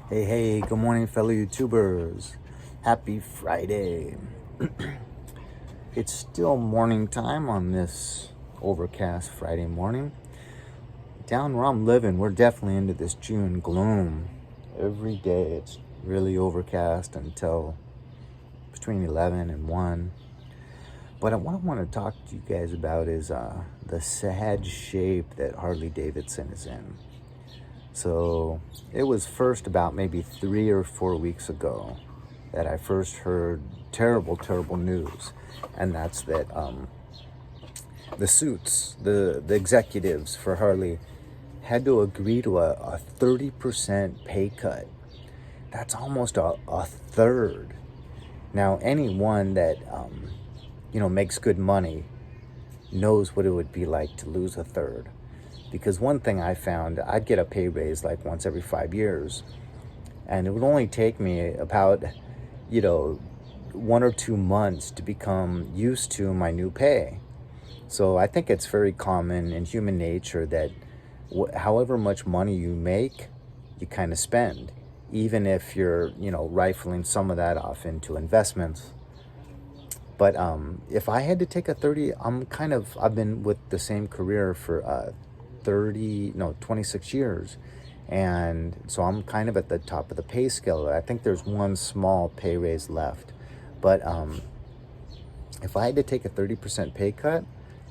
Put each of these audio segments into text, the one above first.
Hey, good morning, fellow YouTubers. Happy Friday. It's still morning time on this overcast Friday morning. Down where I'm living, we're definitely into this June gloom. Every day it's really overcast until between 11 and 1. But what I want to talk to you guys about is the sad shape that Harley-Davidson is in. So it was first about maybe 3 or 4 weeks ago that I first heard terrible news. And that's that the executives for Harley had to agree to a 30% pay cut. That's almost a third. Now, anyone that, makes good money knows what it would be like to lose a third. Because one thing I found, I'd get a pay raise like once every 5 years. And it would only take me about, 1 or 2 months to become used to my new pay. So I think it's very common in human nature that however much money you make, you kind of spend. Even if you're, rifling some of that off into investments. But if I had to take a 30, I've been with the same career for 26 years. And so I'm kind of at the top of the pay scale. I think there's one small pay raise left. But if I had to take a 30% pay cut,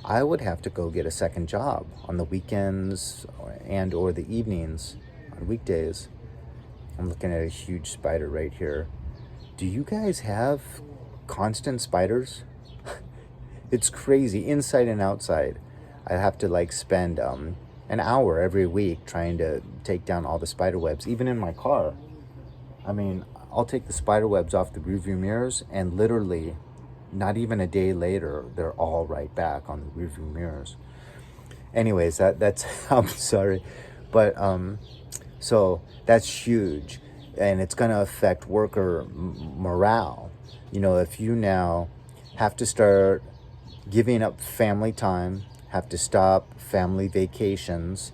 I would have to go get a second job on the weekends or the evenings on weekdays. I'm looking at a huge spider right here. Do you guys have constant spiders? It's crazy, inside and outside. I have to spend an hour every week trying to take down all the spider webs, even in my car. I mean, I'll take the spider webs off the rearview mirrors, and literally, not even a day later, they're all right back on the rearview mirrors. Anyways, that's I'm sorry, but so that's huge, and it's going to affect worker morale. If you now have to start giving up family time, have to stop family vacations,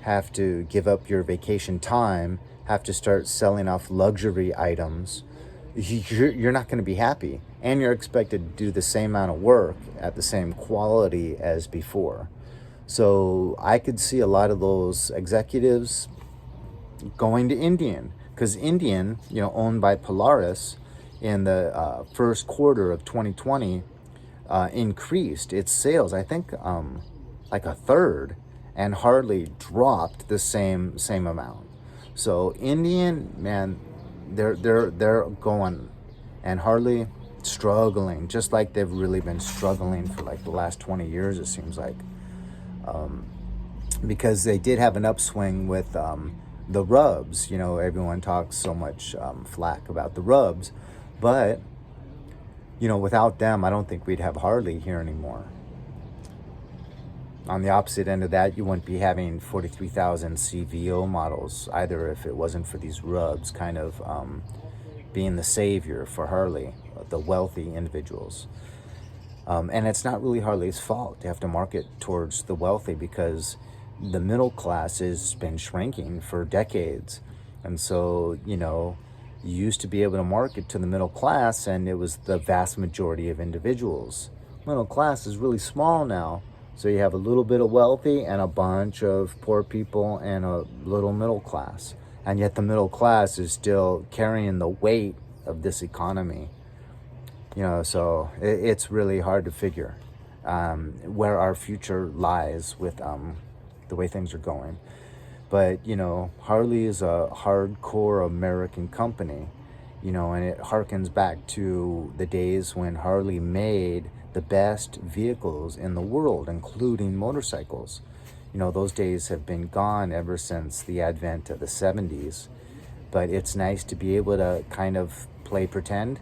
have to give up your vacation time, have to start selling off luxury items, you're not going to be happy. And you're expected to do the same amount of work at the same quality as before. So I could see a lot of those executives going to Indian, because Indian, owned by Polaris, in the first quarter of 2020, increased its sales, I think, like a third, and Harley dropped the same amount. So Indian, man, they're going, and Harley struggling, just like they've really been struggling for like the last 20 years, it seems like, because they did have an upswing with the rubs. Everyone talks so much flack about the rubs, but without them, I don't think we'd have Harley here anymore. On the opposite end of that, you wouldn't be having 43,000 CVO models either if it wasn't for these rubs kind of being the savior for Harley, the wealthy individuals. And it's not really Harley's fault. They have to market towards the wealthy because the middle class has been shrinking for decades. And so, you used to be able to market to the middle class, and it was the vast majority of individuals. Middle class is really small now. So you have a little bit of wealthy and a bunch of poor people and a little middle class. And yet the middle class is still carrying the weight of this economy. So it's really hard to figure where our future lies with the way things are going. But, Harley is a hardcore American company, and it harkens back to the days when Harley made the best vehicles in the world, including motorcycles. Those days have been gone ever since the advent of the 70s. But it's nice to be able to kind of play pretend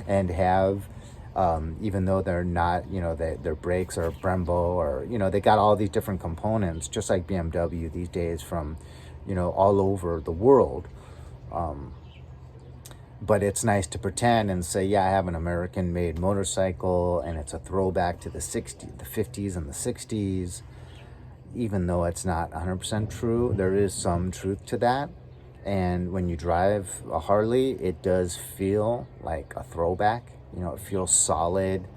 and have, even though they're not, their brakes are Brembo, or, they got all these different components, just like BMW these days from, all over the world. But it's nice to pretend and say, yeah, I have an American-made motorcycle, and it's a throwback to the 50s and the 60s. Even though it's not 100% true, there is some truth to that. And when you drive a Harley, it does feel like a throwback. You know, it feels solid.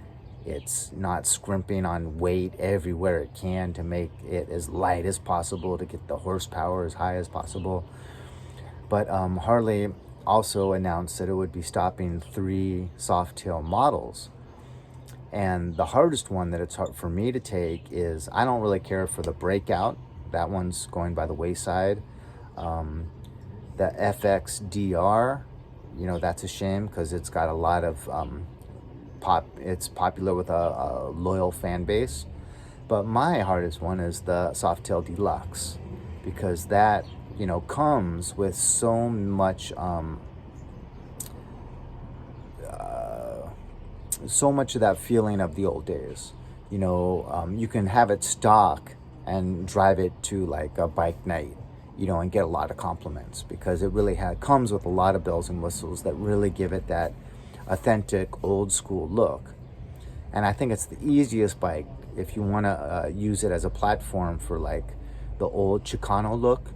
It's not scrimping on weight everywhere it can to make it as light as possible, to get the horsepower as high as possible. But Harley also announced that it would be stopping 3 Softail models. And the hardest one that it's hard for me to take is, I don't really care for the Breakout. That one's going by the wayside. The FXDR, you know, that's a shame because it's got a lot of it's popular with a loyal fan base. But my hardest one is the Softail Deluxe, because that, you know, comes with so much so much of that feeling of the old days. You know, you can have it stock and drive it to like a bike night, you know, and get a lot of compliments, because it really comes with a lot of bells and whistles that really give it that authentic old school look. And I think it's the easiest bike if you want to use it as a platform for like the old Chicano look.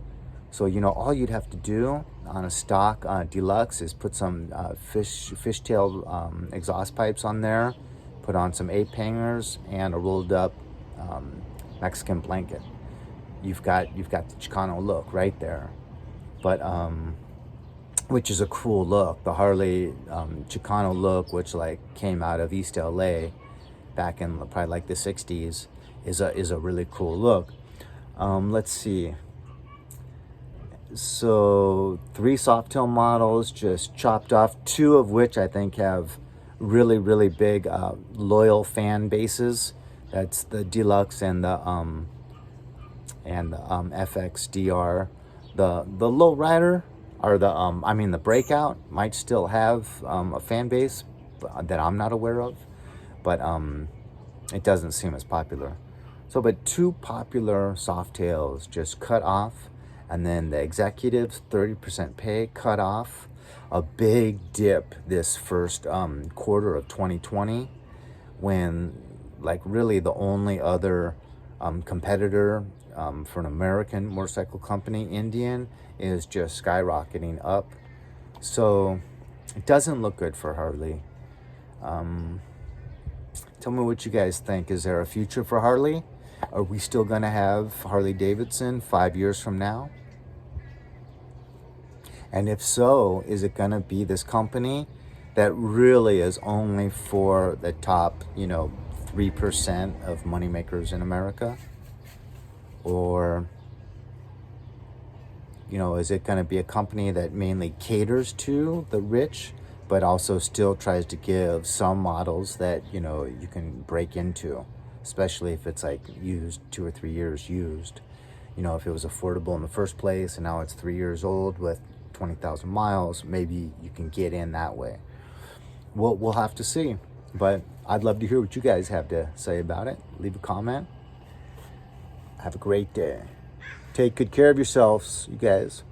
So, you know, all you'd have to do on a stock Deluxe is put some fishtail exhaust pipes on there, put on some ape hangers and a rolled up Mexican blanket. You've got the Chicano look right there. But which is a cool look. The Harley Chicano look, which like came out of East LA back in probably like the 60s, is a really cool look. Let's see. So 3 Softail models just chopped off, 2 of which I think have really, really big loyal fan bases. That's the Deluxe and the FXDR. The Lowrider, or the Breakout, might still have a fan base that I'm not aware of, but it doesn't seem as popular. So, but 2 popular Softails just cut off, and then the executives 30% pay cut off. A big dip this first quarter of 2020, when like really the only other competitor for an American motorcycle company, Indian, is just skyrocketing up. So it doesn't look good for Harley. Tell me what you guys think. Is there a future for Harley? Are we still gonna have Harley-Davidson 5 years from now? And if so, is it gonna be this company that really is only for the top, you know, 3% of moneymakers in America? Or, you know, is it gonna be a company that mainly caters to the rich, but also still tries to give some models that, you know, you can break into, especially if it's like used 2 or 3 years used. You know, if it was affordable in the first place and now it's 3 years old with 20,000 miles, maybe you can get in that way. We'll have to see, but I'd love to hear what you guys have to say about it. Leave a comment. Have a great day. Take good care of yourselves, you guys.